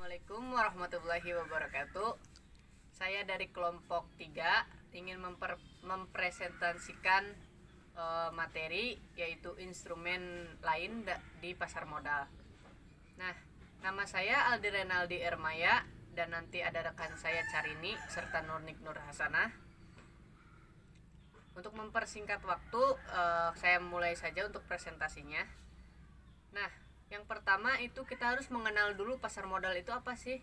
Assalamualaikum warahmatullahi wabarakatuh. Saya dari kelompok 3 ingin mempresentasikan materi yaitu instrumen lain di pasar modal. Nah, nama saya Aldi Renaldi Ermaya dan nanti ada rekan saya Carini serta Nurnik Nur Hasanah. Untuk mempersingkat waktu, saya mulai saja untuk presentasinya. Nah, yang pertama itu kita harus mengenal dulu pasar modal itu apa sih.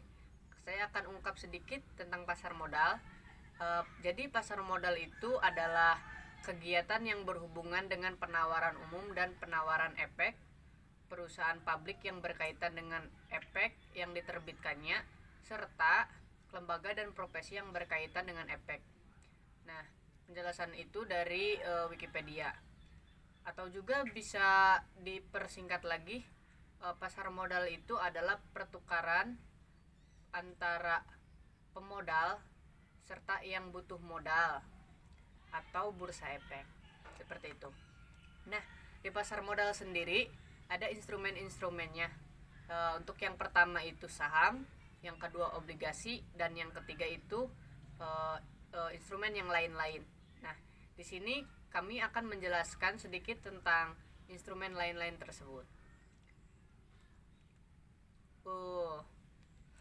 Saya akan ungkap sedikit tentang pasar modal. Jadi pasar modal itu adalah kegiatan yang berhubungan dengan penawaran umum dan penawaran efek perusahaan publik yang berkaitan dengan efek yang diterbitkannya serta lembaga dan profesi yang berkaitan dengan efek. Nah, penjelasan itu dari Wikipedia. Atau juga bisa dipersingkat lagi, pasar modal itu adalah pertukaran antara pemodal serta yang butuh modal atau bursa efek, seperti itu. Nah, di pasar modal sendiri ada instrumen-instrumennya. Untuk yang pertama itu saham, yang kedua obligasi, dan yang ketiga itu instrumen yang lain-lain. Nah, di sini kami akan menjelaskan sedikit tentang instrumen lain-lain tersebut.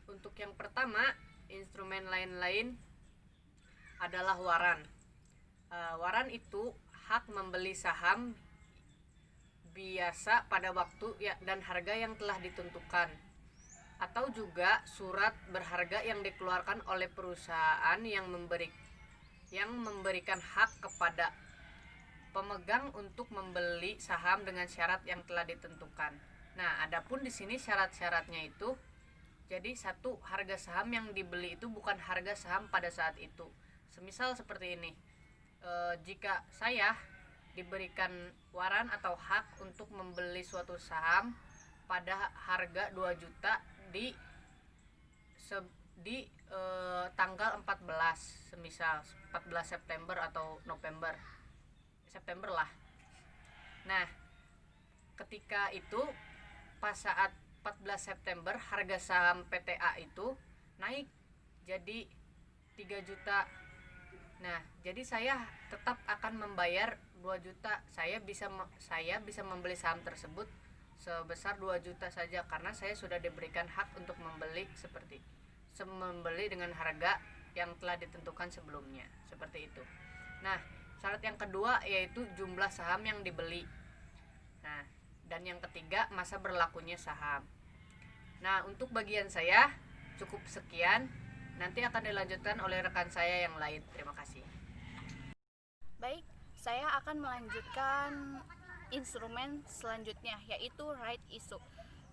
Untuk yang pertama, instrumen lain-lain adalah waran. Waran itu hak membeli saham biasa pada waktu dan harga yang telah ditentukan, atau juga surat berharga yang dikeluarkan oleh perusahaan yang memberikan hak kepada pemegang untuk membeli saham dengan syarat yang telah ditentukan. Nah, adapun di sini syarat-syaratnya itu, jadi satu, harga saham yang dibeli itu bukan harga saham pada saat itu. Semisal seperti ini, jika saya diberikan waran atau hak untuk membeli suatu saham pada harga 2 juta di tanggal 14, semisal 14 September atau September lah. Nah, ketika itu pas saat 14 September harga saham PTA itu naik jadi 3 juta. Nah, jadi saya tetap akan membayar 2 juta. Saya bisa membeli saham tersebut sebesar 2 juta saja karena saya sudah diberikan hak untuk membeli membeli dengan harga yang telah ditentukan sebelumnya, seperti itu. Nah, syarat yang kedua yaitu jumlah saham yang dibeli. Nah, dan yang ketiga masa berlakunya saham. Nah, untuk bagian saya cukup sekian. Nanti akan dilanjutkan oleh rekan saya yang lain. Terima kasih. Baik, saya akan melanjutkan instrumen selanjutnya, yaitu right issue.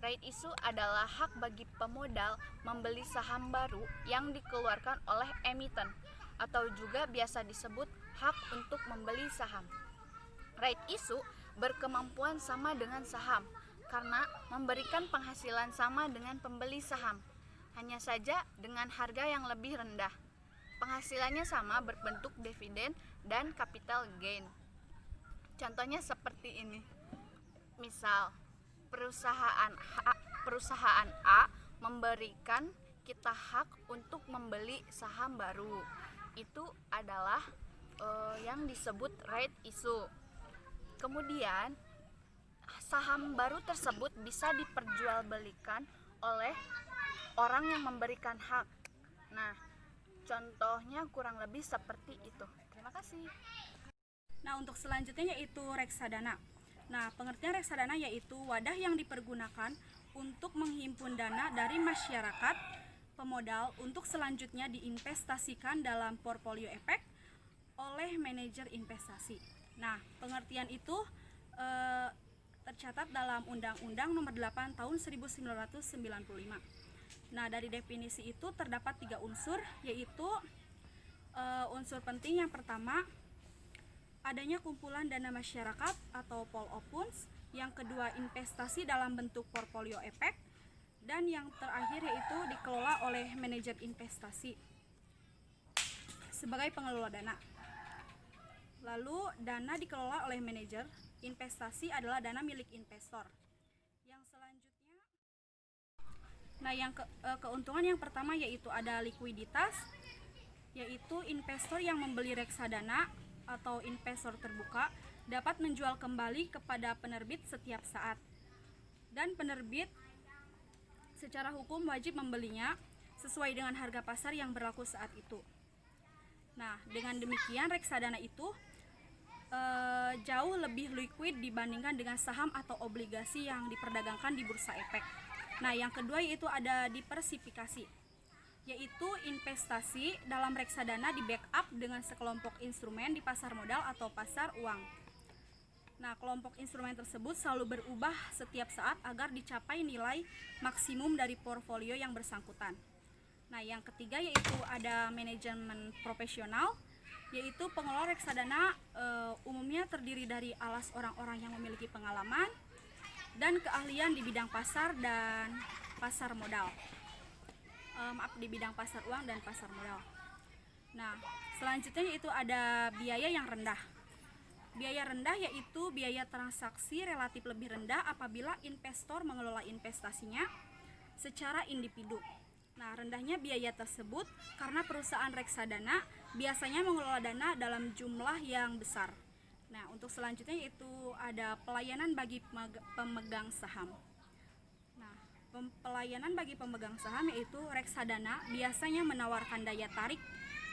Right issue adalah hak bagi pemodal membeli saham baru yang dikeluarkan oleh emiten, atau juga biasa disebut hak untuk membeli saham. Right issue berkemampuan sama dengan saham karena memberikan penghasilan sama dengan pembeli saham, hanya saja dengan harga yang lebih rendah. Penghasilannya sama berbentuk dividen dan capital gain. Contohnya seperti ini. Misal, perusahaan A memberikan kita hak untuk membeli saham baru. Itu adalah yang disebut right issue. Kemudian saham baru tersebut bisa diperjualbelikan oleh orang yang memberikan hak. Nah, contohnya kurang lebih seperti itu. Terima kasih. Nah, untuk selanjutnya yaitu reksadana. Nah, pengertian reksadana yaitu wadah yang dipergunakan untuk menghimpun dana dari masyarakat pemodal untuk selanjutnya diinvestasikan dalam portofolio efek oleh manajer investasi. Nah, pengertian itu tercatat dalam Undang-Undang Nomor 8 Tahun 1995. Nah, dari definisi itu terdapat 3 unsur, yaitu unsur penting yang pertama, adanya kumpulan dana masyarakat atau pool of funds. Yang kedua, investasi dalam bentuk portofolio efek. Dan yang terakhir yaitu dikelola oleh manajer investasi sebagai pengelola dana. Lalu dana dikelola oleh manajer investasi adalah dana milik investor. Yang selanjutnya Nah, keuntungan yang pertama yaitu ada likuiditas, yaitu investor yang membeli reksadana atau investor terbuka dapat menjual kembali kepada penerbit setiap saat. Dan penerbit secara hukum wajib membelinya sesuai dengan harga pasar yang berlaku saat itu. Nah, dengan demikian reksadana itu jauh lebih liquid dibandingkan dengan saham atau obligasi yang diperdagangkan di bursa efek. Nah, yang kedua yaitu ada diversifikasi, yaitu investasi dalam reksadana di backup dengan sekelompok instrumen di pasar modal atau pasar uang. Nah, kelompok instrumen tersebut selalu berubah setiap saat agar dicapai nilai maksimum dari portofolio yang bersangkutan. Nah, yang ketiga yaitu ada manajemen profesional, yaitu pengelola reksadana umumnya terdiri dari alas orang-orang yang memiliki pengalaman dan keahlian di bidang pasar dan pasar modal. Di bidang pasar uang dan pasar modal. Nah, selanjutnya yaitu ada biaya yang rendah. Biaya rendah yaitu biaya transaksi relatif lebih rendah apabila investor mengelola investasinya secara individu. Nah, rendahnya biaya tersebut karena perusahaan reksadana biasanya mengelola dana dalam jumlah yang besar. Nah, untuk selanjutnya yaitu ada pelayanan bagi pemegang saham. Nah, pelayanan bagi pemegang saham yaitu reksadana biasanya menawarkan daya tarik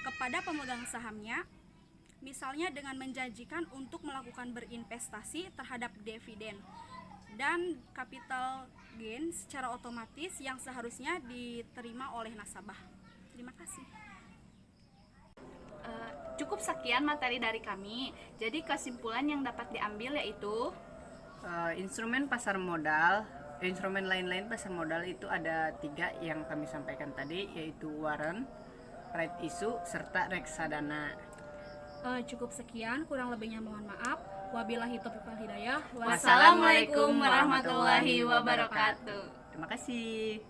kepada pemegang sahamnya, misalnya dengan menjanjikan untuk melakukan berinvestasi terhadap dividen dan capital gain secara otomatis yang seharusnya diterima oleh nasabah. Terima kasih. Cukup sekian materi dari kami. Jadi kesimpulan yang dapat diambil yaitu Instrumen pasar modal, instrumen lain-lain pasar modal itu ada 3 yang kami sampaikan tadi, yaitu warrant, right issue, serta reksadana. Cukup sekian, kurang lebihnya mohon maaf. Wabillahi taufiq wal hidayah. Wassalamualaikum warahmatullahi wabarakatuh. Terima kasih.